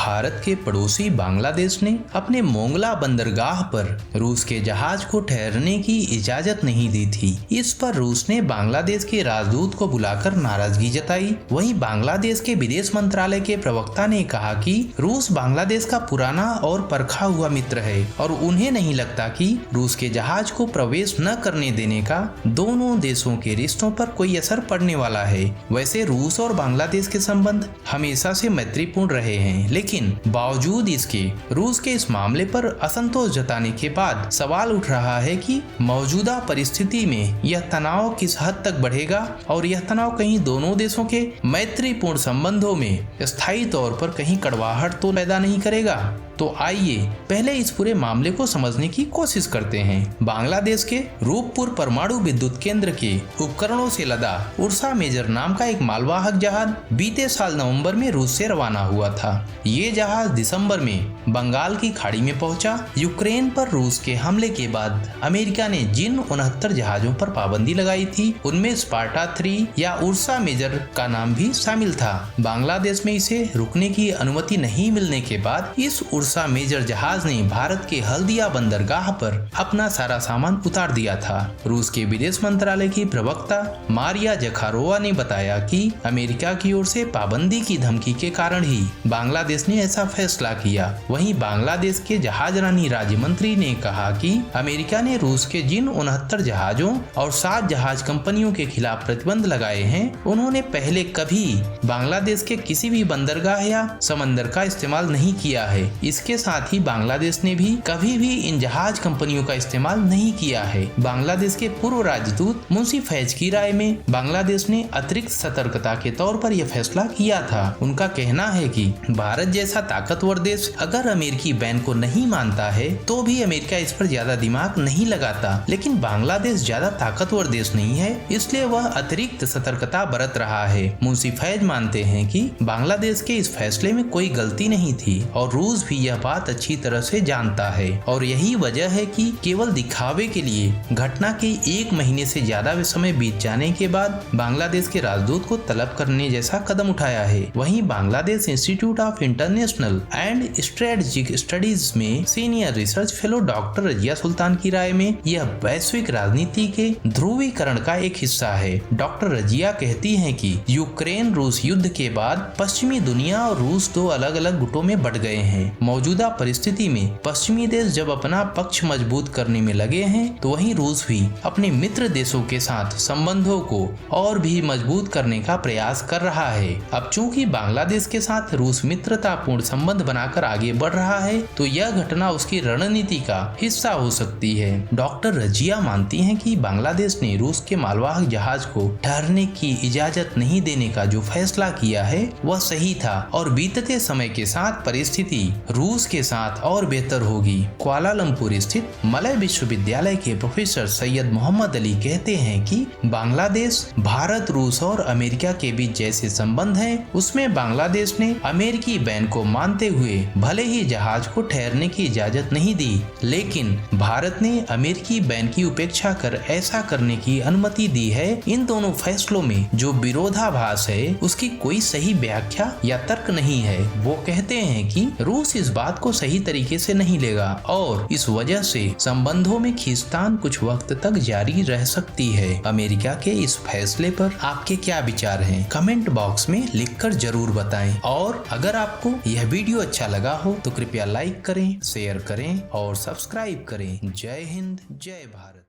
भारत के पड़ोसी बांग्लादेश ने अपने मोंगला बंदरगाह पर रूस के जहाज को ठहरने की इजाजत नहीं दी थी। इस पर रूस ने बांग्लादेश के राजदूत को बुलाकर नाराजगी जताई। वहीं बांग्लादेश के विदेश मंत्रालय के प्रवक्ता ने कहा कि रूस बांग्लादेश का पुराना और परखा हुआ मित्र है और उन्हें नहीं लगता कि रूस के जहाज को प्रवेश न करने देने का दोनों देशों के रिश्तों पर कोई असर पड़ने वाला है। वैसे रूस और बांग्लादेश के संबंध हमेशा से मैत्रीपूर्ण रहे हैं, लेकिन बावजूद इसके रूस के इस मामले पर असंतोष जताने के बाद सवाल उठ रहा है कि मौजूदा परिस्थिति में यह तनाव किस हद तक बढ़ेगा और यह तनाव कहीं दोनों देशों के मैत्रीपूर्ण संबंधों में स्थायी तौर पर कहीं कड़वाहट तो पैदा नहीं करेगा। तो आइए पहले इस पूरे मामले को समझने की कोशिश करते हैं। बांग्लादेश के रूपपुर परमाणु विद्युत केंद्र के उपकरणों से लदा उर्सा मेजर नाम का एक मालवाहक जहाज बीते साल नवंबर में रूस से रवाना हुआ था। ये जहाज दिसंबर में बंगाल की खाड़ी में पहुंचा। यूक्रेन पर रूस के हमले के बाद अमेरिका ने जिन 69 जहाजों पर पाबंदी लगाई थी, उनमें स्पार्टा 3 या उर्सा मेजर का नाम भी शामिल था। बांग्लादेश में इसे रुकने की अनुमति नहीं मिलने के बाद इस उर्सा मेजर जहाज ने भारत के हल्दिया बंदरगाह पर अपना सारा सामान उतार दिया था। रूस के विदेश मंत्रालय की प्रवक्ता मारिया जखारोवा ने बताया कि अमेरिका की ओर से पाबंदी की धमकी के कारण ही बांग्लादेश ने ऐसा फैसला किया। वहीं बांग्लादेश के जहाजरानी राज्य मंत्री ने कहा कि अमेरिका ने रूस के जिन 69 जहाजों और 7 जहाज कंपनियों के खिलाफ प्रतिबंध लगाए हैं, उन्होंने पहले कभी बांग्लादेश के किसी भी बंदरगाह या समंदर का इस्तेमाल नहीं किया है। इसके साथ ही बांग्लादेश ने भी कभी भी इन जहाज कंपनियों का इस्तेमाल नहीं किया है। बांग्लादेश के पूर्व राजदूत मुंशी फैज की राय में बांग्लादेश ने अतिरिक्त सतर्कता के तौर पर यह फैसला किया था। उनका कहना है कि भारत जैसा ताकतवर देश अगर अमेरिकी बैन को नहीं मानता है तो भी अमेरिका इस पर ज्यादा दिमाग नहीं लगाता, लेकिन बांग्लादेश ज्यादा ताकतवर देश नहीं है, इसलिए वह अतिरिक्त सतर्कता बरत रहा है। मुंशी फैज मानते हैं कि बांग्लादेश के इस फैसले में कोई गलती नहीं थी और रूस भी यह बात अच्छी तरह से जानता है और यही वजह है कि केवल दिखावे के लिए घटना के 1 महीने से ज्यादा समय बीत जाने के बाद बांग्लादेश के राजदूत को तलब करने जैसा कदम उठाया है। वहीं Bangladesh institute of international and strategic studies में senior research fellow doctor Razia Sultan की राय में यह वैश्विक राजनीति के ध्रुवीकरण का एक हिस्सा है। डॉक्टर रजिया कहती हैं कि यूक्रेन रूस युद्ध के बाद पश्चिमी दुनिया और रूस 2 अलग अलग गुटों में बढ़ गए हैं। मौजूदा परिस्थिति में पश्चिमी देश जब अपना पक्ष मजबूत करने में लगे हैं, तो वहीं रूस भी अपने मित्र देशों के साथ संबंधों को और भी मजबूत करने का प्रयास कर रहा है। अब चूंकि बांग्लादेश के साथ रूस मित्रतापूर्ण संबंध बनाकर आगे बढ़ रहा है, तो यह घटना उसकी रणनीति का हिस्सा हो सकती है। डॉक्टर रजिया मानती हैं कि बांग्लादेश ने रूस के मालवाहक जहाज को ठहरने की इजाजत नहीं देने का जो फैसला किया है वह सही था और बीतते समय के साथ परिस्थिति रूस के साथ और बेहतर होगी। कुआलालंपुर स्थित मलय विश्वविद्यालय के प्रोफेसर सैयद मोहम्मद अली कहते हैं कि बांग्लादेश भारत, रूस और अमेरिका के बीच जैसे संबंध हैं, उसमें बांग्लादेश ने अमेरिकी बैन को मानते हुए भले ही जहाज को ठहरने की इजाजत नहीं दी, लेकिन भारत ने अमेरिकी बैन की उपेक्षा कर ऐसा करने की अनुमति दी है। इन दोनों फैसलों में जो विरोधाभास है उसकी कोई सही व्याख्या या तर्क नहीं है। वो कहते हैं कि रूस इस बात को सही तरीके से नहीं लेगा और इस वजह से संबंधों में खींचतान कुछ वक्त तक जारी रह सकती है। अमेरिका के इस फैसले पर आपके क्या विचार हैं? कमेंट बॉक्स में लिखकर जरूर बताएं और अगर आपको यह वीडियो अच्छा लगा हो तो कृपया लाइक करें, शेयर करें और सब्सक्राइब करें। जय हिंद, जय भारत।